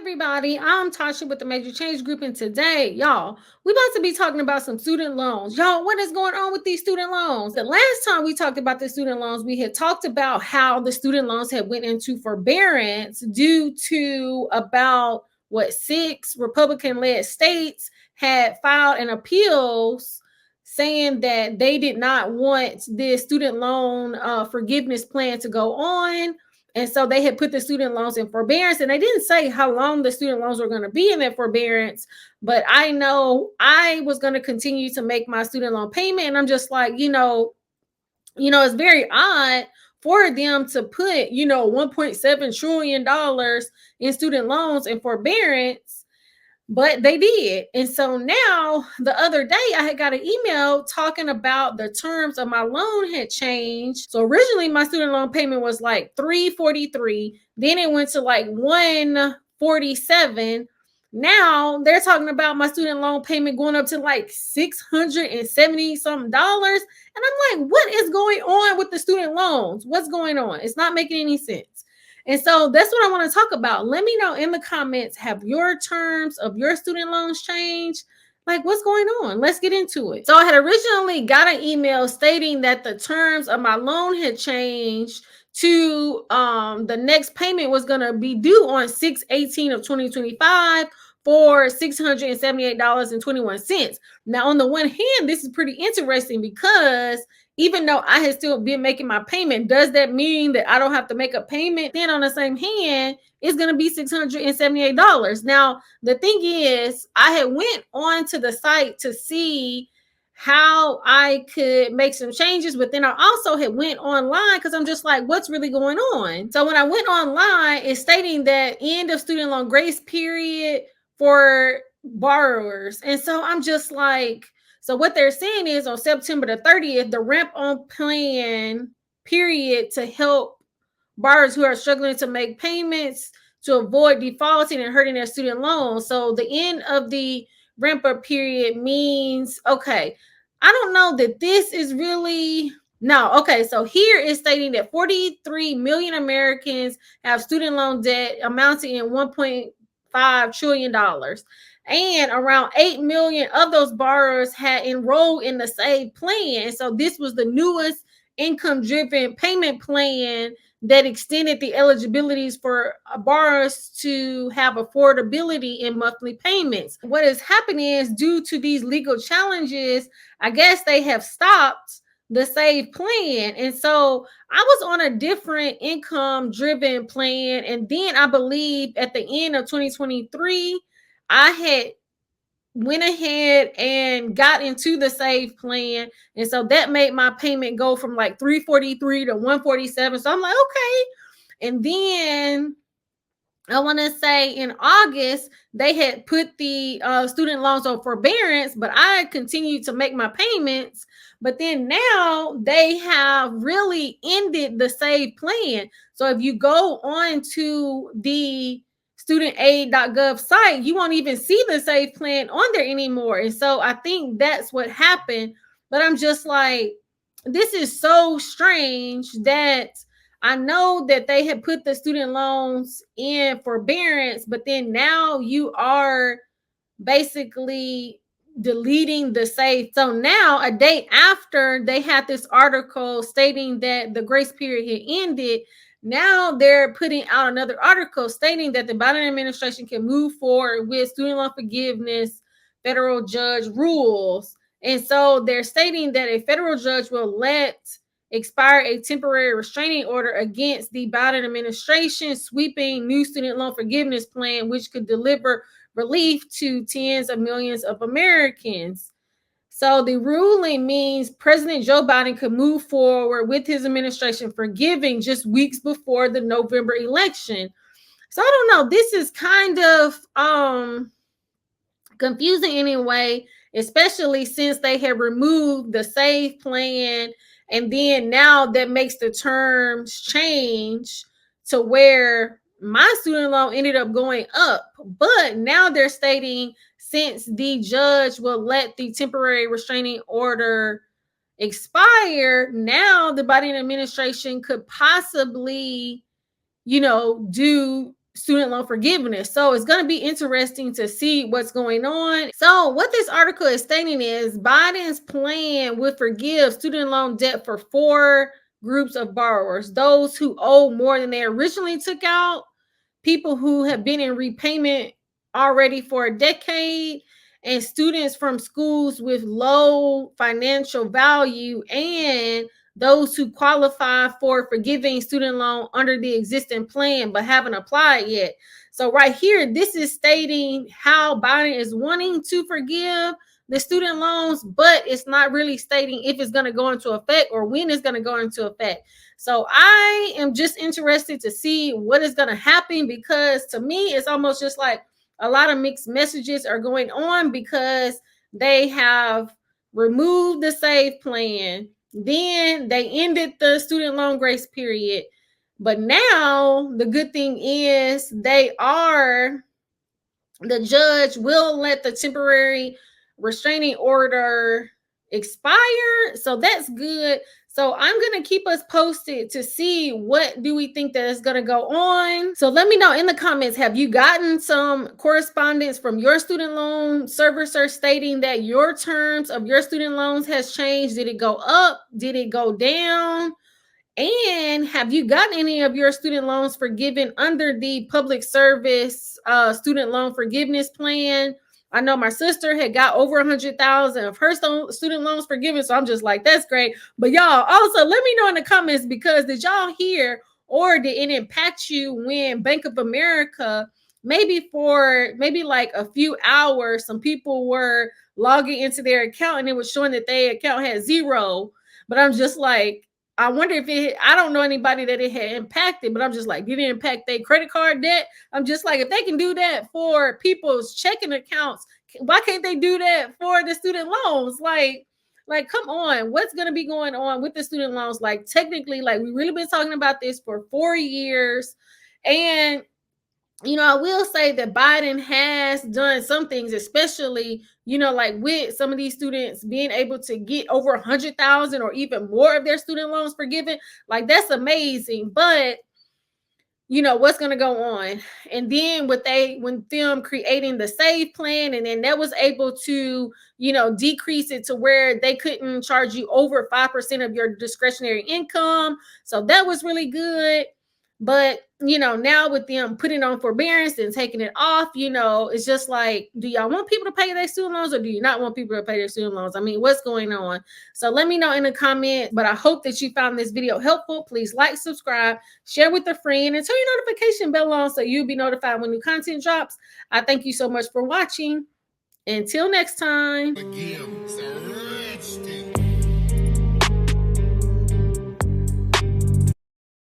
everybody, I'm Tasha with the Major Change Group, and today, y'all, we're about to be talking about some student loans. Y'all, what is going on with these student loans? The last time we talked about the student loans, we had talked about how the student loans had went into forbearance due to about six Republican-led states had filed an appeals saying that they did not want the student loan forgiveness plan to go on. And so they had put the student loans in forbearance, and they didn't say how long the student loans were going to be in that forbearance. But I know I was going to continue to make my student loan payment. And I'm just like, it's very odd for them to put, $1.7 trillion in student loans in forbearance. But they did. And so now the other day I had got an email talking about the terms of my loan had changed. So originally my student loan payment was like $343. Then it went to like $147. Now they're talking about my student loan payment going up to like $670 something dollars. And I'm like, what is going on with the student loans? What's going on? It's not making any sense. And so that's what I want to talk about. Let me know in the comments, have your terms of your student loans changed? Like, what's going on? Let's get into it. So I had originally got an email stating that the terms of my loan had changed to the next payment was going to be due on 6/18 of 2025 for $678.21. Now, on the one hand, this is pretty interesting because even though I had still been making my payment, does that mean that I don't have to make a payment? Then on the same hand, it's going to be $678. Now, the thing is, I had went on to the site to see how I could make some changes, but then I also had went online because I'm just like, what's really going on? So when I went online, it's stating that end of student loan grace period for borrowers. And so I'm just like, so what they're saying is on September the 30th, the ramp on plan period to help borrowers who are struggling to make payments to avoid defaulting and hurting their student loans. So the end of the ramp up period means, okay, I don't know that this is really, no. Okay, so here is stating that 43 million Americans have student loan debt amounting in $1.5 trillion. And around 8 million of those borrowers had enrolled in the SAVE plan. So this was the newest income-driven payment plan that extended the eligibilities for borrowers to have affordability in monthly payments. What is happening is, due to these legal challenges, I guess they have stopped the SAVE plan. And so I was on a different income-driven plan. And then I believe at the end of 2023, I had went ahead and got into the SAVE plan. And so that made my payment go from like $343 to $147. So I'm like, okay. And then I want to say in August, they had put the student loans on forbearance, but I continued to make my payments. But then now they have really ended the SAVE plan. So if you go on to the studentaid.gov site, you won't even see the SAVE plan on there anymore. And so I think that's what happened. But I'm just like, this is so strange that I know that they had put the student loans in forbearance, but then now you are basically deleting the SAVE. So now, a day after they had this article stating that the grace period had ended, now they're putting out another article stating that the Biden administration can move forward with student loan forgiveness, federal judge rules. And so they're stating that a federal judge will let expire a temporary restraining order against the Biden administration sweeping new student loan forgiveness plan, which could deliver relief to tens of millions of Americans. So the ruling means President Joe Biden could move forward with his administration forgiving just weeks before the November election. So I don't know. This is kind of confusing anyway, especially since they have removed the SAVE plan. And then now that makes the terms change to where my student loan ended up going up. But now they're stating, since the judge will let the temporary restraining order expire, now the Biden administration could possibly, do student loan forgiveness. So it's going to be interesting to see what's going on. So what this article is stating is Biden's plan would forgive student loan debt for 4 groups of borrowers: those who owe more than they originally took out, people who have been in repayment already for a decade, and students from schools with low financial value, and those who qualify for forgiving student loan under the existing plan but haven't applied yet. So right here, this is stating how Biden is wanting to forgive the student loans, but it's not really stating if it's going to go into effect or when it's going to go into effect. So I am just interested to see what is going to happen, because to me, it's almost just like a lot of mixed messages are going on, because they have removed the SAVE plan, then they ended the student loan grace period. But now the good thing is the judge will let the temporary restraining order expire. So that's good. So I'm going to keep us posted to see what do we think that is going to go on. So let me know in the comments, have you gotten some correspondence from your student loan servicer stating that your terms of your student loans has changed? Did it go up? Did it go down? And have you gotten any of your student loans forgiven under the public service student loan forgiveness plan? I know my sister had got over 100,000 of her student loans forgiven, so I'm just like, that's great. But y'all also let me know in the comments, because did y'all hear or did it impact you when Bank of America, maybe like a few hours, some people were logging into their account and it was showing that their account had zero? But I'm just like, I wonder if I don't know anybody that it had impacted, but I'm just like, did it impact their credit card debt? I'm just like, if they can do that for people's checking accounts, why can't they do that for the student loans? Like, come on, what's going to be going on with the student loans? Like, technically, like, we really been talking about this for 4 years. And I will say that Biden has done some things, especially, like with some of these students being able to get over 100,000 or even more of their student loans forgiven. Like, that's amazing. But what's going to go on, and then when them creating the SAVE plan, and then that was able to decrease it to where they couldn't charge you over 5% of your discretionary income. So that was really good. But now with them putting on forbearance and taking it off, it's just like, do y'all want people to pay their student loans, or do you not want people to pay their student loans? I mean, what's going on? So let me know in the comments. But I hope that you found this video helpful. Please like, subscribe, share with a friend, and turn your notification bell on so you'll be notified when new content drops. I thank you so much for watching. Until next time.